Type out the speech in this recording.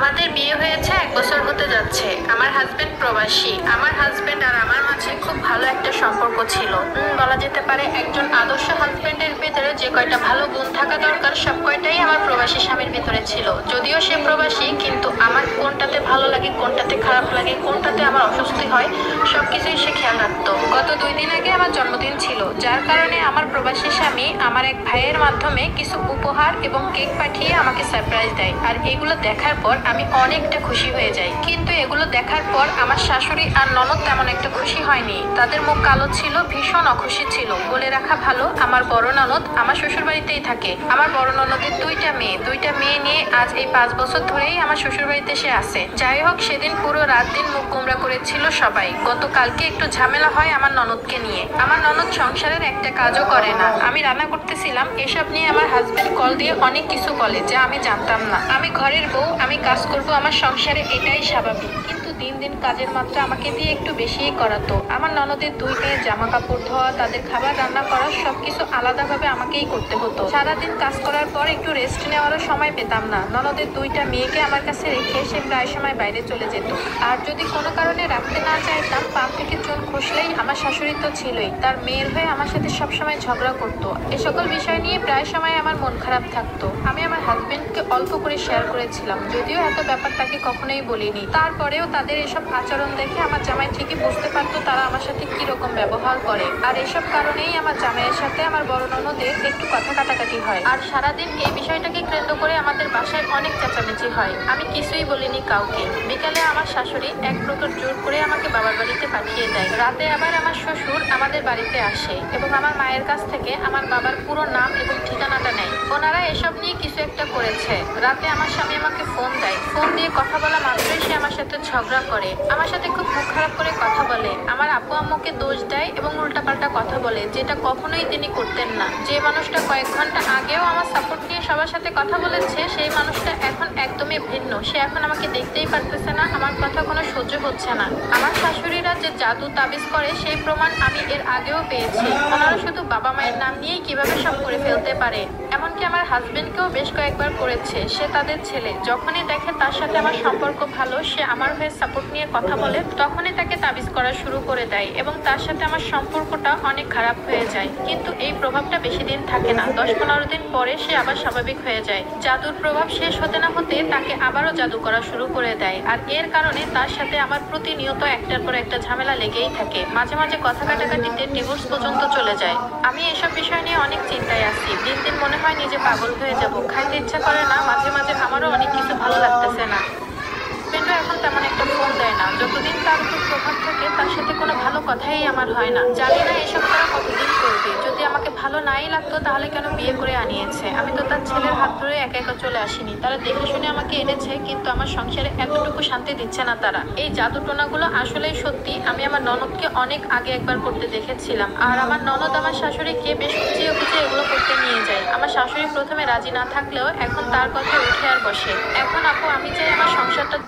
আমাদের বিয়ে হয়েছে 1 বছর হতে যাচ্ছে। আমার হাজবেন্ড প্রবাসী। আমার হাজবেন্ড আর আমার মাঝে খুব ভালো একটা সম্পর্ক ছিল। বলা যেতে পারে একজন আদর্শ হাজবেন্ডের ভিতরে যে কয়টা ভালো গুণ থাকা দরকার সব কয়টাই আমার প্রবাসী স্বামীর ভিতরে ছিল। যদিও সে প্রবাসী, কিন্তু আমার কোনটাতে ভালো লাগে, কোনটাতে খারাপ লাগে, কোনটাতে আমার অস্বস্তি হয় সবকিছুই সে খেয়াল রাখতো। গত 2 দিন আগে আমার জন্মদিন ছিল, যার কারণে আমার প্রবাসী স্বামী আমার এক ভাইয়ের মাধ্যমে কিছু উপহার এবং কেক পাঠিয়ে আমাকে সারপ্রাইজ দেয়। আর এগুলো দেখার পর আমি অনেকটা খুশি হয়ে যাই। কিন্তু এগুলো দেখার পর আমার শাশুড়ি আর ননদ তেমন একটা খুশি হয়নি। তাদের মুখ কালো ছিল, ভীষণ অখুশি ছিল। বলে রাখা ভালো, আমার বড় ননদ আমার শ্বশুর বাড়িতেই থাকে। আমার বড় ননদের 2টা মেয়ে নিয়ে আজ এই 5 বছর ধরেই আমার শ্বশুর বাড়িতে সে আছে। যাই হোক, সেদিন পুরো রাত দিন মুখ গোমরা করেছিল সবাই। গতকালকে একটু ঝামেলা হয় আমার ননদকে নিয়ে। আমার ননদ সংসারের একটা কাজও করে না। আমি রান্না করতেছিলাম, এসব নিয়ে আমার হাজবেন্ড কল দিয়ে অনেক কিছু বলে যা আমি জানতাম না। আমি ঘরের বউ, আমি কাজ করব আমার সংসারে, এটাই স্বাভাবিক। কিন্তু দিন দিন কাজের মাত্রা আমাকে দিয়ে একটু বেশিই করাতো। আমার ননদের 2 মেয়ের জামা কাপড় ধোয়া, তাদের খাবার রান্না করা সবকিছু আলাদাভাবে আমাকেই করতে হতো। সারাদিন কাজ করার পর একটু রেস্ট নেওয়ারও সময় পেতাম না। ননদের 2টা মেয়েকে আমার কাছে রেখে সে প্রায় সময় বাইরে চলে যেত। আর যদি কোনো কারণে রাখতে না চাইতাম, পা থেকে চুল খসলেই আমার শাশুড়ি তো ছিলই, তার মেয়ের হয়ে আমার সাথে সবসময় ঝগড়া করতো। এ সকল বিষয় নিয়ে প্রায় সময় আমার মন খারাপ থাকতো। আমি আমার হাজবেন্ডকে অল্প করে শেয়ার করেছিলাম, যদিও এত ব্যাপার তাকে কখনোই বলিনি। তারপরেও তাদের এসব আচরণ দেখে আমার জামাই ঠিকই বুঝতে পারতো তারা আমার সাথে কি রকম ব্যবহার করে। আর এসব কারণেই আমার জামাইয়ের সাথে আমার বড় ননদের একটু কথা কাটাকাটি হয়। আর সারাদিন এই বিষয়টাকে কেন্দ্র করে আমাদের বাসায় অনেক চেঁচামেচি হয়। আমি কিছুই বলিনি কাউকে। বিকালে আমার শাশুড়ি এক প্রকার জোর করে আমাকে বাবার বাড়িতে পাঠিয়ে দেয়। রাতে আবার আমার শ্বশুর আমাদের বাড়িতে আসে এবং আমার মায়ের কাছ থেকে আমার বাবার পুরো নাম এবং ঠিকানাটা নেয়। ওনারা এসব নিয়ে কিছু একটা করেছে। রাতে আমার স্বামী আমাকে ফোন দেয়। ফোন দিয়ে কথা বলা মাত্রই সে আমার সাথে ঝগড়া করে, আমার সাথে খুব মুখ খারাপ করে কথা বলে, আমার আপু আম্মুকে দোষ দেয় এবং উল্টাপাল্টা কথা বলে, যেটা কখনোই তিনি করতেন না। যে মানুষটা কয়েক ঘন্টা আগেও আমার সাপোর্ট নিয়ে সবার সাথে কথা বলেছে, সেই মানুষটা এখন একদমই ভিন্ন। সে এখন আমাকে দেখতেই পারতেছে না, আমার কথা কোনো সহ্য হচ্ছে না। আমার শাশুড়িরা যে জাদু তাবিজ করে সেই প্রমাণ আমি এর আগেও পেয়েছি। ওনারা শুধু বাবা মায়ের নাম নিয়েই কিভাবে সব করে ফেলতে পারে। এমনকি আমার হাজবেন্ডকেও বেশ কয়েকবার করেছে। সে তাদের ছেলে, যখনই দেখে তার সাথে আমার সম্পর্ক ভালো, সে আমার হয়ে সাপোর্ট নিয়ে কথা বলে, তখনই তাকে তাবিজ করা শুরু করে দেয় এবং তার সাথে আমার সম্পর্কটা অনেক খারাপ হয়ে যায়। কিন্তু এই প্রভাবটা বেশি দিন থাকে না, 10-15 দিন পরে সে আবার স্বাভাবিক হয়ে যায়। জাদুর প্রভাব শেষ হতে না হতে তাকে আবারও জাদু করা শুরু করে দেয়। আর এর কারণে তার সাথে আমার প্রতিনিয়ত একটার পর একটা ঝামেলা লেগেই থাকে। মাঝে মাঝে কথা কাটাকাটিতে ডিভোর্স পর্যন্ত চলে যায়। আমি এসব বিষয় নিয়ে অনেক চিন্তায় আছি। দিন দিন মনে হয় নিজে পাগল হয়ে যাব। খাইতে ইচ্ছা করে না, মাঝে মাঝে আমারও অনেক কিছু ভালো লাগতেছে না। হাজবেন্ডও এখন তেমন একটা ফোন দেয় না। যতদিন তার উপর প্রভাব থাকে তার সাথে কোনো ভালো কথাই আমার হয় না। জানি না এসব তারা কতদিন করবে। যদি আমাকে ভালো নাই লাগতো তাহলে কেন বিয়ে করে আনিয়েছে? আমি তো তার ছেলের হাত ধরে একা একা চলে আসিনি। তারা দেখে শুনে আমাকে এনেছে, কিন্তু আমার সংসারে এতটুকু শান্তি দিচ্ছে না তারা। এই জাদু টোনাগুলো আসলেই সত্যি। আমি আমার ননদকে অনেক আগে একবার করতে দেখেছিলাম, আর আমার ননদ আমার শাশুড়িকে বেশ খুঁচিয়ে খুঁচিয়ে এগুলো করতে নিয়ে যায়। আমার শাশুড়ি প্রথমে রাজি না থাকলেও এখন তার কথা উঠে আর বসে। এখন আপু, আমি চাই আমার সংসারটা